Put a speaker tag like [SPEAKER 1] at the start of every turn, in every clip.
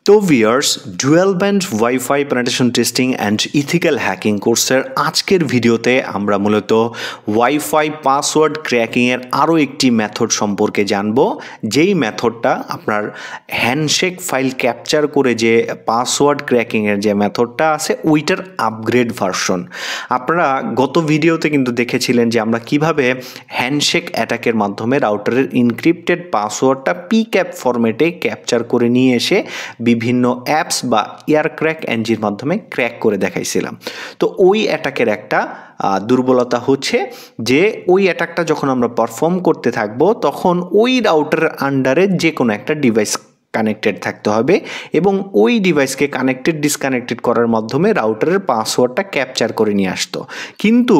[SPEAKER 1] তো viewers, dual band wifi penetration testing and ethical hacking কোর্সের আজকের ভিডিওতে আমরা মূলত ওয়াইফাই পাসওয়ার্ড ক্র্যাকিংয়ের আরও একটি মেথড সম্পর্কে জানব, যেই মেথডটা আপনার হ্যান্ডশেক ফাইল ক্যাপচার করে যে পাসওয়ার্ড ক্র্যাকিংয়ের যে মেথডটা আছে ওইটার আপগ্রেড ভার্সন। আপনারা গত ভিডিওতে কিন্তু দেখেছিলেন যে আমরা কিভাবে হ্যান্ডশেক অ্যাটাকের মাধ্যমে রাউটারের ইনক্রিপ্টেড পাসওয়ার্ডটা পিক্যাপ ফরম্যাটে ক্যাপচার করে নিয়ে এসে বিভিন্ন অ্যাপস বা এয়ারক্র্যাক এনজির মাধ্যমে ক্র্যাক করে দেখাইছিলাম। তো ওই অ্যাটাকের একটা দুর্বলতা হচ্ছে যে ওই অ্যাটাকটা যখন আমরা পারফর্ম করতে থাকবো তখন ওই রাউটারের আন্ডারে যে কোনো একটা ডিভাইস কানেক্টেড থাকতে হবে এবং ওই ডিভাইসকে ডিসকানেক্টেড করার মাধ্যমে রাউটারের পাসওয়ার্ডটা ক্যাপচার করে নিয়ে আসতো। কিন্তু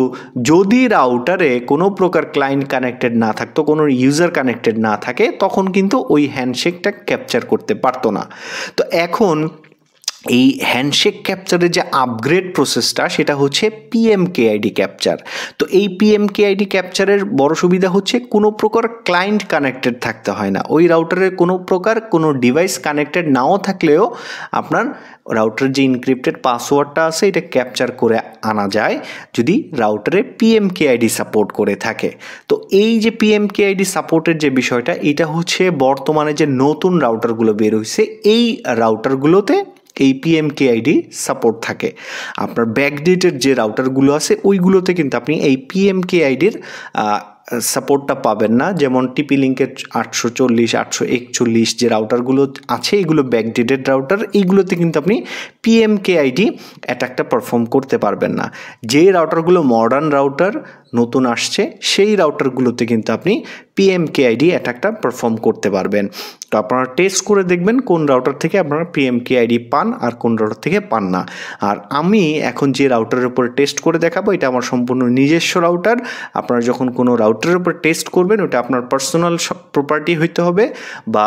[SPEAKER 1] যদি রাউটারে কোনো প্রকার ক্লায়েন্ট কানেক্টেড না থাকতো, কোনো ইউজার কানেক্টেড না থাকে, তখন কিন্তু ওই হ্যান্ডশেকটা ক্যাপচার করতে পারতো না। তো এখন এই হ্যান্ডশেক ক্যাপচারের যে আপগ্রেড প্রসেসটা সেটা হচ্ছে পিএমকেআইডি ক্যাপচার। তো এই পিএমকেআইডি ক্যাপচারের বড় সুবিধা হচ্ছে কোনো প্রকার ক্লায়েন্ট কানেক্টেড থাকতে হয় না। ওই রাউটারের কোনো প্রকার কোনো ডিভাইস কানেক্টেড নাও থাকলেও আপনার রাউটারের যে ইনক্রিপ্টেড পাসওয়ার্ডটা আছে এটা ক্যাপচার করে আনা যায় যদি রাউটারে পিএমকেআইডি সাপোর্ট করে থাকে। তো এই যে পিএমকেআইডি সাপোর্টের যে বিষয়টা, এটা হচ্ছে বর্তমানে যে নতুন রাউটারগুলো বের হয়েছে এই রাউটারগুলোতে এই পিএমকেআইডি সাপোর্ট থাকে। আপনার ব্যাকডেটের যে রাউটারগুলো আছে ওইগুলোতে কিন্তু আপনি এই পিএমকেআইডির সাপোর্টটা পাবেন না। যেমন টিপি লিঙ্কের 840, 841 যে রাউটারগুলো আছে এগুলো ব্যাকডেটেড রাউটার, এইগুলোতে কিন্তু আপনি পিএমকেআইডি অ্যাটাকটা পারফর্ম করতে পারবেন না। যে রাউটারগুলো মডার্ন রাউটার নতুন আসছে সেই রাউটারগুলোতে কিন্তু আপনি পিএমকেআইডি অ্যাটাকটা পারফর্ম করতে পারবেন। তো আপনারা টেস্ট করে দেখবেন কোন রাউটার থেকে আপনারা পিএমকেআইডি পান আর কোন রাউটার থেকে পান না। আর আমি এখন যে রাউটারের উপরে টেস্ট করে দেখাবো এটা আমার সম্পূর্ণ নিজস্ব রাউটার। আপনারা যখন কোনো রাউটারের উপর টেস্ট করবেন ওটা আপনার পার্সোনাল প্রপার্টি হইতে হবে, বা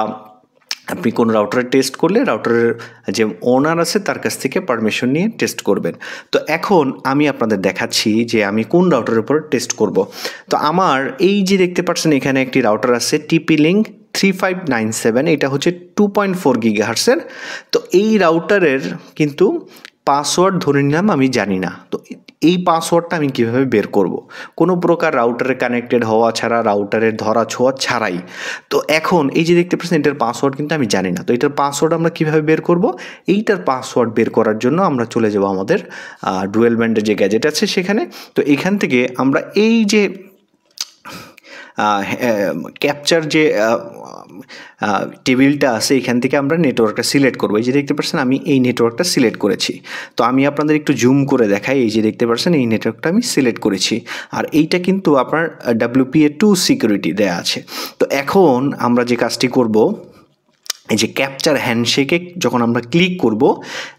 [SPEAKER 1] আপনি কোন রাউটারে টেস্ট করলে রাউটারের যে ওনার আছে তার কাছ থেকে পারমিশন নিয়ে টেস্ট করবেন। তো এখন আমি আপনাদের দেখাচ্ছি যে আমি কোন রাউটারের উপর টেস্ট করব। তো আমার এই যে দেখতে পাচ্ছেন এখানে একটি রাউটার আছে টিপি লিঙ্ক 3597, এটা হচ্ছে 2.4 গিগাহার্টসের। তো এই রাউটারের কিন্তু পাসওয়ার্ড ধরে নিলাম আমি জানি না। তো এই পাসওয়ার্ডটা আমি কিভাবে বের করব? কোনো প্রকার রাউটারে কানেক্টেড হওয়া ছাড়া, রাউটারের ধরা ছোঁয়া ছাড়াই। তো এখন এই যে দেখতে পাচ্ছেন এটার পাসওয়ার্ড কিন্তু আমি জানি না। তো এটার পাসওয়ার্ড আমরা কিভাবে বের করব? এইটার পাসওয়ার্ড বের করার জন্য আমরা চলে যাব আমাদের ডুয়েল ব্যান্ডের যে গ্যাজেট আছে সেখানে। তো এখান থেকে আমরা এই যে ক্যাপচার যে টেবিলটা আছে এখান থেকে আমরা নেটওয়ার্কটা সিলেক্ট করবো। এই যে দেখতে পাচ্ছেন আমি এই নেটওয়ার্কটা সিলেক্ট করেছি। তো আমি আপনাদের একটু জুম করে দেখাই। এই যে দেখতে পাচ্ছেন এই নেটওয়ার্কটা আমি সিলেক্ট করেছি, আর এইটা কিন্তু আপনার WPA2 সিকিউরিটি দেয়া আছে। তো এখন আমরা যে কাজটি করব, এই যে ক্যাপচার হ্যান্ডশেকে যখন আমরা ক্লিক করব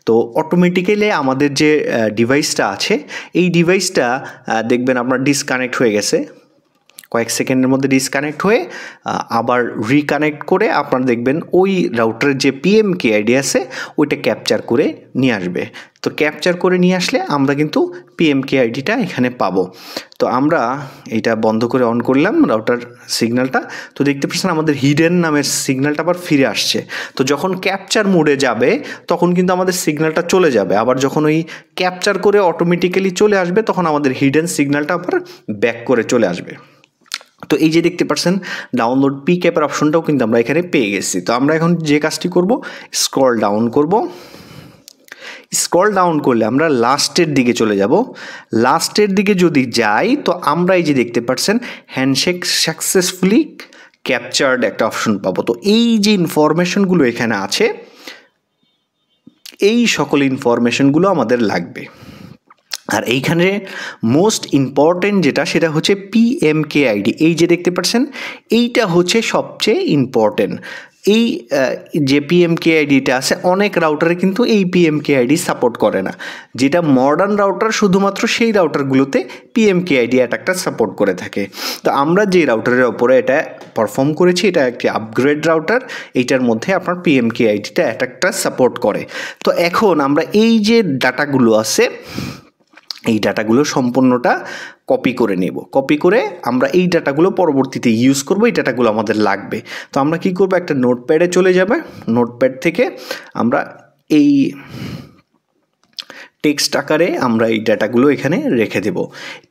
[SPEAKER 1] তো অটোমেটিক্যালি আমাদের যে ডিভাইসটা আছে এই ডিভাইসটা দেখবেন আপনার ডিসকানেক্ট হয়ে গেছে। কয়েক সেকেন্ডের মধ্যে ডিসকানেক্ট হয়ে আবার রিকানেক্ট করে আপনারা দেখবেন ওই রাউটারের যে পিএমকেআইডি আছে ওইটা ক্যাপচার করে নিয়ে আসবে। তো ক্যাপচার করে নিয়ে আসলে আমরা কিন্তু পিএমকেআইডিটা এখানে পাবো। তো আমরা এটা বন্ধ করে অন করলাম রাউটার সিগন্যালটা। তো দেখতে পাচ্ছেন আমাদের হিডেন নামের সিগন্যালটা আবার ফিরে আসছে। তো যখন ক্যাপচার মোডে যাবে তখন কিন্তু আমাদের সিগন্যালটা চলে যাবে। আবার যখন ওই ক্যাপচার করে অটোমেটিক্যালি চলে আসবে তখন আমাদের হিডেন সিগন্যালটা আবার ব্যাক করে চলে আসবে। তো এই যে দেখতে পাচ্ছেন ডাউনলোড পিক্যাপের অপশনটাও কিন্তু আমরা এখানে পেয়ে গেছি। তো আমরা এখন যে কাজটি করব, স্ক্রল ডাউন করব। স্ক্রল ডাউন করলে আমরা লাস্টের দিকে চলে যাব। লাস্টের দিকে যদি যাই তো আমরা এই যে দেখতে পাচ্ছেন হ্যান্ডশেক সাকসেসফুলি ক্যাপচার্ড একটা অপশন পাবো। তো এই যে ইনফরমেশনগুলো এখানে আছে এই সকল ইনফরমেশনগুলো আমাদের লাগবে। আর এইখানে মোস্ট ইম্পর্টেন্ট যেটা সেটা হচ্ছে পিএমকেআইডি। এই যে দেখতে পাচ্ছেন এইটা হচ্ছে সবচেয়ে ইম্পর্টেন্ট। এই যে পিএমকেআইডিটা আছে অনেক রাউটারে কিন্তু এই পিএমকেআইডি সাপোর্ট করে না। যেটা মডার্ন রাউটার শুধুমাত্র সেই রাউটারগুলোতে পিএমকেআইডি অ্যাটাকটা সাপোর্ট করে থাকে। তো আমরা যে রাউটারের ওপরে এটা পারফর্ম করেছি এটা একটি আপগ্রেড রাউটার, এইটার মধ্যে আপনার পিএমকেআইডিটা অ্যাটাকটা সাপোর্ট করে। তো এখন আমরা এই যে ডাটাগুলো আছে এই ডাটাগুলো সম্পূর্ণটা কপি করে নেব। কপি করে আমরা এই ডাটাগুলো পরবর্তীতে ইউজ করব, এই ডাটাগুলো আমাদের লাগবে। তো আমরা কি করব, একটা নোটপ্যাডে চলে যাবে, নোটপ্যাড থেকে আমরা এই টেক্সট আকারে আমরা এই ডাটাগুলো এখানে রেখে দেব।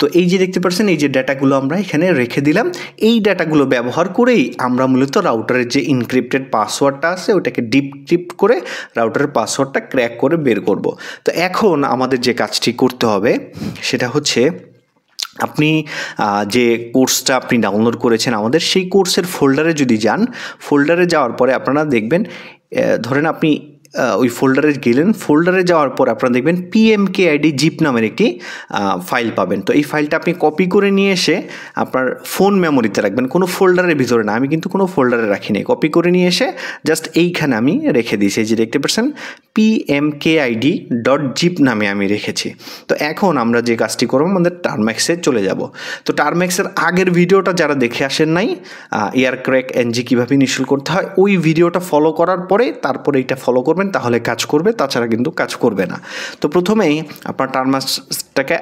[SPEAKER 1] তো এই যে দেখতে পাচ্ছেন, এই যে ডাটাগুলো আমরা এখানে রেখে দিলাম। এই ডাটাগুলো ব্যবহার করেই আমরা মূলত রাউটারের যে ইনক্রিপ্টেড পাসওয়ার্ডটা আছে ওটাকে ডিক্রিপ্ট করে রাউটারের পাসওয়ার্ডটা ক্র্যাক করে বের করব। তো এখন আমাদের যে কাজটি করতে হবে সেটা হচ্ছে, আপনি যে কোর্সটা আপনি ডাউনলোড করেছেন আমাদের, সেই কোর্সের ফোল্ডারে যদি যান, ফোল্ডারে যাওয়ার পরে আপনারা দেখবেন, ধরেন আপনি ওই ফোল্ডারে গেলেন, ফোল্ডারে যাওয়ার পর আপনারা দেখবেন PMKID জিপ নামের একটি ফাইল পাবেন। তো এই ফাইলটা আপনি কপি করে নিয়ে এসে আপনার ফোন মেমোরিতে রাখবেন, কোনো ফোল্ডারের ভিতরে না। আমি কিন্তু কোনো ফোল্ডারে রাখিনি, কপি করে নিয়ে এসে জাস্ট এইখানে আমি রেখে দিয়েছি। যে দেখতে পাচ্ছেন PMKID.zip নামে আমি রেখেছি। তো এখন আমরা যে কাজটি করবো, আমাদের টার্ম্যাক্সে চলে যাব। তো টার্ম্যাক্সের আগের ভিডিওটা যারা দেখে আসেন নাই, এয়ারক্র্যাক NG কীভাবে ইনস্টল করতে হয়, ওই ভিডিওটা ফলো করার পরে তারপরে এটা ফলো করবেন, তাহলে কাজ করবে, তাছাড়া কিন্তু কাজ করবে না। তো প্রথমেই আপনার টার্ম্যাক্সটাকে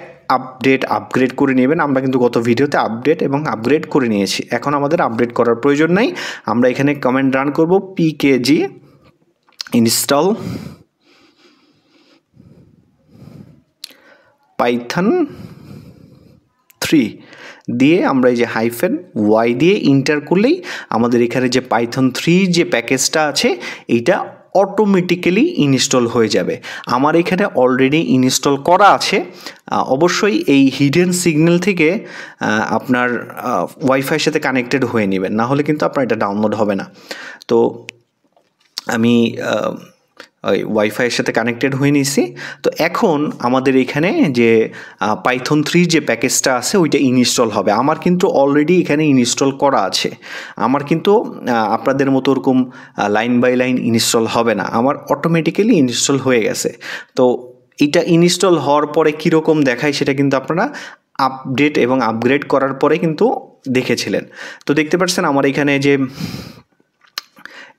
[SPEAKER 1] আপগ্রেড করে নেবেন। আমরা কিন্তু গত ভিডিওতে আপডেট এবং আপগ্রেড করে নিয়েছি, এখন আমাদের আপডেট করার প্রয়োজন নাই। আমরা এখানে কমেন্ট রান করব, pkg ইনস্টল পাইথন 3 দিয়ে আমরা এই যে -y দিয়ে ইন্টার করলেই আমাদের এখানে যে পাইথন 3 যে প্যাকেজটা আছে এইটা অটোমেটিক্যালি ইনস্টল হয়ে যাবে। আমার এখানে অলরেডি ইনস্টল করা আছে। অবশ্যই এই হিডেন সিগন্যাল থেকে আপনার ওয়াইফাইয়ের সাথে কানেক্টেড হয়ে নেবেন, না হলে কিন্তু আপনার এটা ডাউনলোড হবে না। তো আমি ওই ওয়াইফাইয়ের সাথে কানেক্টেড হয়ে নিয়েছি। তো এখন আমাদের এখানে যে পাইথন 3 যে প্যাকেজটা আছে ওইটা ইনস্টল হবে। আমার কিন্তু অলরেডি এখানে ইনস্টল করা আছে। আমার কিন্তু আপনাদের মতো ওরকম লাইন বাই লাইন ইনস্টল হবে না, আমার অটোমেটিক্যালি ইনস্টল হয়ে গেছে। তো এটা ইনস্টল হওয়ার পরে কীরকম দেখায় সেটা কিন্তু আপনারা আপডেট এবং আপগ্রেড করার পরে কিন্তু দেখেছিলেন। তো দেখতে পাচ্ছেন আমার এখানে যে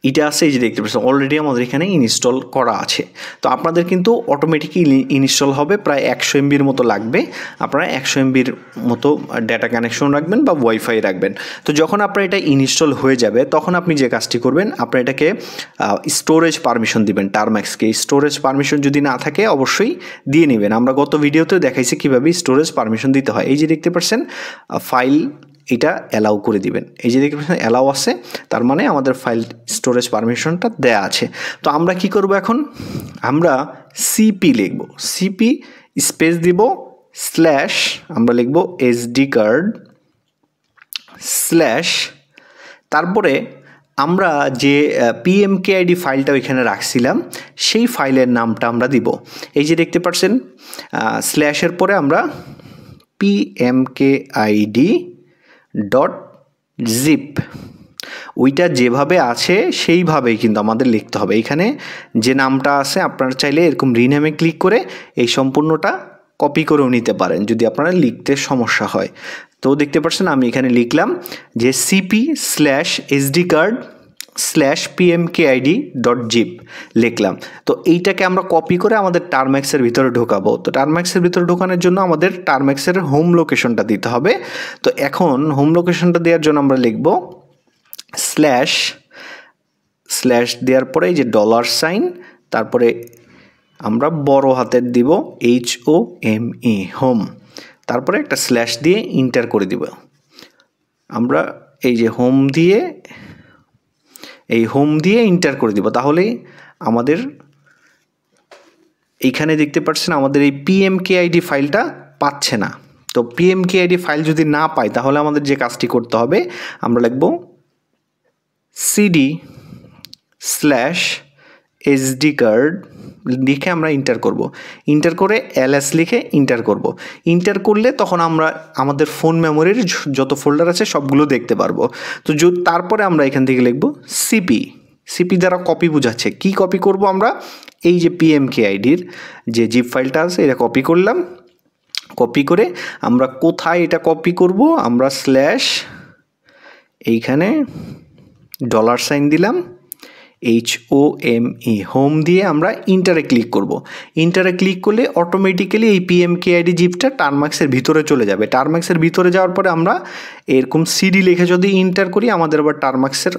[SPEAKER 1] এটা আছে, এই যে দেখতে পাচ্ছেন অলরেডি আমাদের এখানে ইনস্টল করা আছে। তো আপনাদের কিন্তু অটোমেটিকলি ইনস্টল হবে, প্রায় 100 MBর মতো লাগবে। আপনারা 100 MBর মতো ডাটা কানেকশন রাখবেন বা ওয়াইফাই রাখবেন। তো যখন আপনার এটা ইনস্টল হয়ে যাবে তখন আপনি যে কাজটি করবেন, আপনার এটাকে স্টোরেজ পারমিশন দিবেন। টার্ম্যাক্সকে স্টোরেজ পারমিশন যদি না থাকে অবশ্যই দিয়ে নেবেন। আমরা গত ভিডিওতে দেখাইছি কীভাবে স্টোরেজ পারমিশন দিতে হয়। এই যে দেখতে পাচ্ছেন ফাইল, এটা অ্যালাউ করে দিবেন। এই যে দেখতে পাচ্ছেন অ্যালাউ আছে, তার মানে আমাদের ফাইল স্টোরেজ পারমিশনটা দেয়া আছে। তো আমরা কি করব, এখন আমরা সিপি লিখব, সিপি স্পেস দিব স্ল্যাশ, আমরা লিখব SD কার্ড স্ল্যাশ, তারপরে আমরা যে PMKID ফাইলটা ওইখানে রাখছিলাম সেই ফাইলের নামটা আমরা দিব। এই যে দেখতে পাচ্ছেন স্ল্যাশের পরে আমরা PMKID.zip ওইটা যেভাবে আছে সেইভাবেই কিন্তু আমাদের লিখতে হবে। এখানে যে নামটা আছে আপনারা চাইলে এরকম রিনেমে ক্লিক করে এই সম্পূর্ণটা কপি করেও নিতে পারেন যদি আপনারা লিখতে সমস্যা হয়। তো দেখতে পাচ্ছেন আমি এখানে লিখলাম যে cp/SD card /PMKID.zip লিখলাম। তো এইটাকে আমরা কপি করে আমাদের টার্ম্যাক্সের ভিতরে ঢোকাবো। তো টার্ম্যাক্সের ভিতরে ঢোকানোর জন্য আমাদের টার্ম্যাক্সের হোম লোকেশনটা দিতে হবে। তো এখন হোম লোকেশনটা দেওয়ার জন্য আমরা লিখব স্ল্যাশ দেওয়ার পরে এই যে $, তারপরে আমরা বড় হাতের দিব HOME হোম, তারপরে একটা স্ল্যাশ দিয়ে ইন্টার করে দিব। আমরা এই যে হোম দিয়ে ইন্টার করে দিব, তাহলেই আমাদের এইখানে দেখতে পাচ্ছেন আমাদের এই PMKID ফাইলটা পাচ্ছে না। তো PMKID ফাইল যদি না পাই তাহলে আমাদের যে কাজটি করতে হবে, আমরা লিখব cd/SD card লিখে আমরা ইন্টার করব। ইন্টার করে ls লিখে ইন্টার করব। ইন্টার করলে তখন আমরা আমাদের ফোন মেমোরির যত ফোল্ডার আছে সবগুলো দেখতে পারবো। তো তারপরে আমরা এখান থেকে লিখব সিপি দ্বারা কপি বোঝাচ্ছে। কি কপি করব আমরা, এই যে PMKIDর যে জিপ ফাইলটা আছে এটা কপি করলাম। কপি করে আমরা কোথায় এটা কপি করব, আমরা স্ল্যাশ এইখানে $দিলাম, HOME হোম দিয়ে আমরা ইন্টারে ক্লিক করব। ইন্টারে ক্লিক করলে অটোমেটিক্যালি এই PMKID জিপটা টার্মাক্সের ভিতরে চলে যাবে। টার্মাক্সের ভিতরে যাওয়ার পরে আমরা এরকম সিডি লিখে যদি ইন্টার করি আমাদের আবার টার্মাক্সের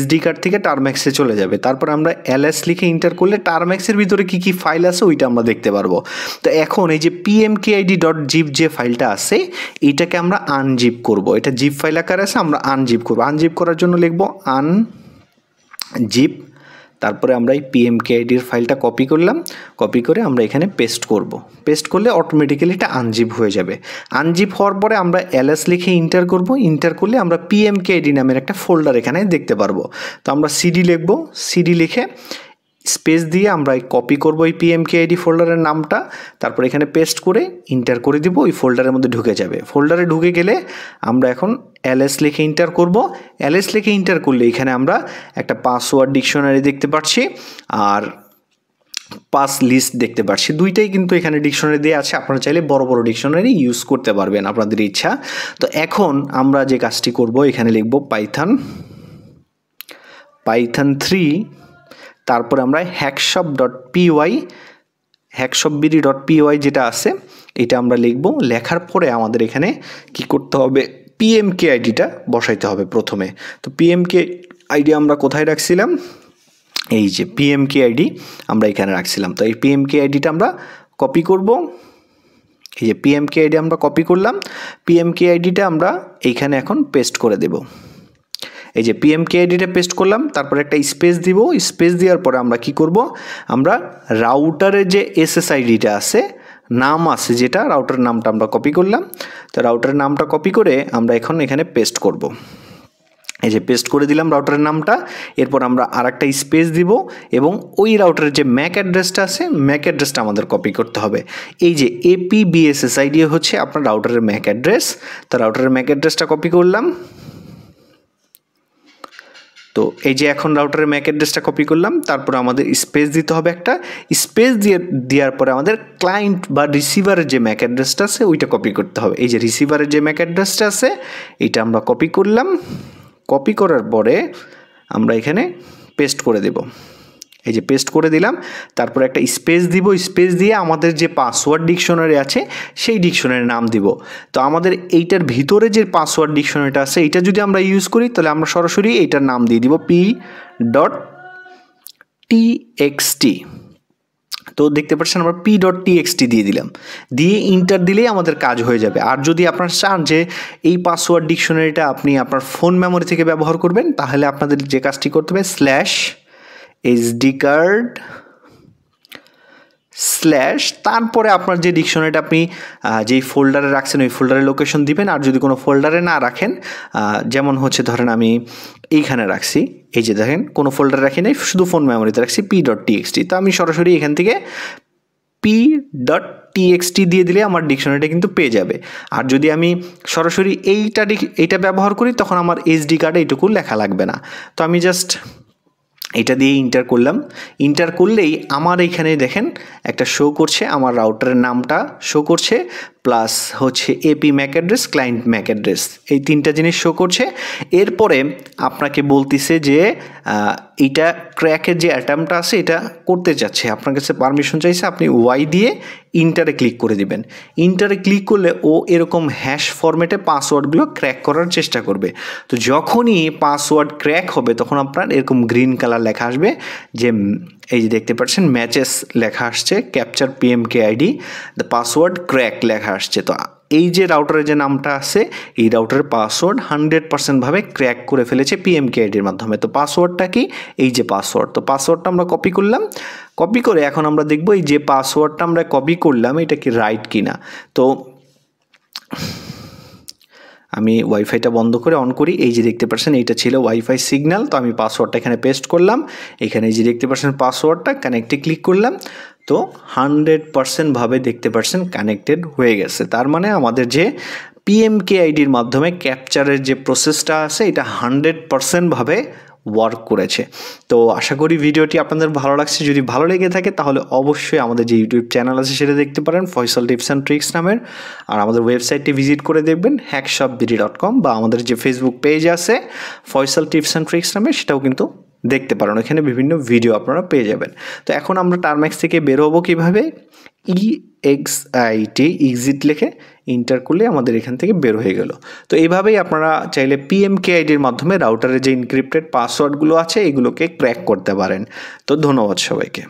[SPEAKER 1] SD কার্ড থেকে টার্মাক্সে চলে যাবে। তারপর আমরা LS লিখে ইন্টার করলে টার্মাক্সের ভিতরে কি কি ফাইল আছে ওইটা আমরা দেখতে পারবো। তো এখন এই যে PMKID.zip যে ফাইলটা আছে এইটাকে আমরা আনজিপ করব। এটা জিপ ফাইল আকারে আছে, আমরা আনজিপ করব। আনজিপ করার জন্য লিখব আনজিপ, তারপরে আমরা এই PMKID-র ফাইলটা কপি করলাম, কপি করে আমরা এখানে পেস্ট করব। পেস্ট করলে অটোমেটিক্যালি এটা আনজিপ হয়ে যাবে। আনজিপ হওয়ার পরে আমরা LS লিখে ইন্টার করব। ইন্টার করলে আমরা PMKID নামের একটা ফোল্ডার এখানে দেখতে পারবো। তো আমরা সিডি লিখব, সিডি লিখে স্পেস দিয়ে আমরা কপি করব এই PMKID ফোল্ডারের নামটা, তারপর এখানে পেস্ট করে ইন্টার করে দিব, ওই ফোল্ডারের মধ্যে ঢুকে যাবে। ফোল্ডারে ঢুকে গেলে আমরা এখন LS লিখে ইন্টার করব। LS লিখে ইন্টার করলে এখানে আমরা একটা পাসওয়ার্ড ডিকশনারি দেখতে পাচ্ছি আর পাস লিস্ট দেখতে পাচ্ছি। দুইটাই কিন্তু এখানে ডিকশনারি দেওয়া আছে, আপনারা চাইলে বড় বড় ডিকশনারি ইউজ করতে পারবেন আপনাদের ইচ্ছা। তো এখন আমরা যে কাজটি করব এখানে লিখব পাইথন 3, তারপরে আমরা hackshop.py যেটা আছে এটা আমরা লিখব। লেখার পরে আমাদের এখানে কি করতে হবে, PMKID-টা বসাইতে হবে প্রথমে। তো PMKID আমরা কোথায় রাখছিলাম, এই যে PMKID আমরা এখানে রাখছিলাম। তো এই PMKID-টা আমরা কপি করব। এই যে PMKID আমরা কপি করলাম, PMKID-টা আমরা এইখানে এখন পেস্ট করে দেব। এই যে PMKID-টা পেস্ট করলাম, তারপর একটা স্পেস দিব। স্পেস দেওয়ার পরে আমরা কি করব, আমরা রাউটারের যে SSID-টা আছে, নাম আছে যেটা, রাউটারের নামটা আমরা কপি করলাম। তো রাউটারের নামটা কপি করে আমরা এখন এখানে পেস্ট করব। এই যে পেস্ট করে দিলাম রাউটারের নামটা। এরপর আমরা আরেকটা স্পেস দিব এবং ওই রাউটারের যে ম্যাক অ্যাড্রেসটা আছে, ম্যাক অ্যাড্রেসটা আমাদের কপি করতে হবে। এই যে APBSSID হচ্ছে আপনার রাউটারের ম্যাক অ্যাড্রেস। তো রাউটারের ম্যাক অ্যাড্রেসটা কপি করলাম। তো এই যে এখন রাউটারের ম্যাক অ্যাড্রেসটা কপি করলাম, তারপর আমাদের স্পেস দিতে হবে একটা। স্পেস দেওয়ার পরে আমাদের ক্লায়েন্ট বা রিসিভারের যে ম্যাক অ্যাড্রেসটা আছে ওইটা কপি করতে হবে। এই যে রিসিভারের যে ম্যাক অ্যাড্রেসটা আছে এটা আমরা কপি করলাম। কপি করার পরে আমরা এখানে পেস্ট করে দেব। এই যে পেস্ট করে দিলাম, তারপর একটা স্পেস দিব। স্পেস দিয়ে আমাদের যে পাসওয়ার্ড ডিকশনারি আছে সেই ডিকশনারির নাম দিব। তো আমাদের এইটার ভিতরে যে পাসওয়ার্ড ডিকশনারিটা আছে এইটা যদি আমরা ইউজ করি তাহলে আমরা সরাসরি এইটার নাম দিয়ে দিব p.txt। তো দেখতে পাচ্ছেন আমরা p.txt দিয়ে দিলাম, দিয়ে ইন্টার দিলেই আমাদের কাজ হয়ে যাবে। আর যদি আপনারা চান যে এই পাসওয়ার্ড ডিকশনারিটা আপনি আপনার ফোন মেমোরি থেকে ব্যবহার করবেন তাহলে আপনাদের যে কাজটি করতে হবে /SD card/ তারপরে আপনার যে ডিকশনারিটা আপনি যেই ফোল্ডারে রাখছেন ওই ফোল্ডারের লোকেশন দিবেন। আর যদি কোনো ফোল্ডারে না রাখেন, যেমন হচ্ছে ধরেন আমি এইখানে রাখছি, এই যে দেখেন কোনো ফোল্ডারে রাখি নাই, শুধু ফোন মেমোরিতে রাখছি p.txt। তো আমি সরাসরি এখান থেকে p.txt দিয়ে দিলে আমার ডিকশনারিটা কিন্তু পেয়ে যাবে। আর যদি আমি সরাসরি এইটা ব্যবহার করি তখন আমার SD কার্ডে এইটুকু লেখা লাগবে না। তো আমি জাস্ট এটা দিয়ে ইন্টার করলাম। ইন্টার করলেই আমার এইখানে দেখেন একটা শো করছে, আমার রাউটারের নামটা শো করছে, প্লাস হচ্ছে AP Mac address, client Mac address, এই তিনটা জিনিস শো করছে। এরপরে আপনাকে বলতেছে যে এইটা ক্র্যাকের যে অ্যাটেম্পটা আছে এটা করতে চাচ্ছে, আপনার কাছে পারমিশন চাইছে, আপনি Y দিয়ে ইন্টারে ক্লিক করে দিবেন। ইন্টারে ক্লিক করলে ও এরকম হ্যাশ ফরম্যাটে পাসওয়ার্ডগুলো ক্র্যাক করার চেষ্টা করবে। তো যখনই পাসওয়ার্ড ক্র্যাক হবে তখন আপনার এরকম গ্রিন কালার লেখা আসবে যে এই যে দেখতে পাচ্ছেন ম্যাচেস লেখা আসছে, capture PMKID the password crack লেখা আসছে। তো এই যে রাউটারের যে নামটা আছে এই রাউটারের পাসওয়ার্ড 100% ভাবে ক্র্যাক করে ফেলেছে PMKID-র মাধ্যমে। তো পাসওয়ার্ডটা কি, এই যে পাসওয়ার্ড। তো পাসওয়ার্ডটা আমরা কপি করলাম, কপি করে এখন আমরা দেখব এই যে পাসওয়ার্ডটা আমরা কপি করলাম এটা কি রাইট কিনা। তো আমি ওয়াইফাইটা বন্ধ করে অন করি। এই যে দেখতে পাচ্ছেন এইটা ছিল ওয়াইফাই সিগন্যাল। তো আমি পাসওয়ার্ডটা এখানে পেস্ট করলাম। এখানে যে দেখতে পাচ্ছেন পাসওয়ার্ডটা, কানেক্টে ক্লিক করলাম। তো 100% ভাবে দেখতে পাচ্ছেন কানেক্টেড হয়ে গেছে। তার মানে আমাদের যে PMKID-র মাধ্যমে ক্যাপচারের যে প্রসেসটা আছে এটা 100% ভাবে ওয়ার্ক করেছে। তো আশা করি ভিডিওটি আপনাদের ভালো লাগছে। যদি ভালো লেগে থাকে তাহলে অবশ্যই আমাদের যে ইউটিউব চ্যানেল আছে সেটা দেখতে পারেন, ফয়সাল টিপস অ্যান্ড ট্রিক্স নামের। আর আমাদের ওয়েবসাইটটি ভিজিট করে দেখবেন hackshopbd.com, বা আমাদের যে ফেসবুক পেজ আছে ফয়সাল টিপস অ্যান্ড ট্রিক্স নামে সেটাও কিন্তু দেখতে পারেন, এখানে বিভিন্ন ভিডিও আপনারা পেয়ে যাবেন। তো এখন আমরা টার্ম্যাক্স থেকে বের হবো কীভাবে, EXIT এক্সিট লিখে ইন্টার করলে আমাদের এখান থেকে বের হয়ে গেল। তো এইভাবেই আপনারা চাইলে PMKIDর মাধ্যমে রাউটারে যে ইনক্রিপ্টেড পাসওয়ার্ডগুলো আছে এগুলোকে ক্র্যাক করতে পারেন। তো ধন্যবাদ সবাইকে।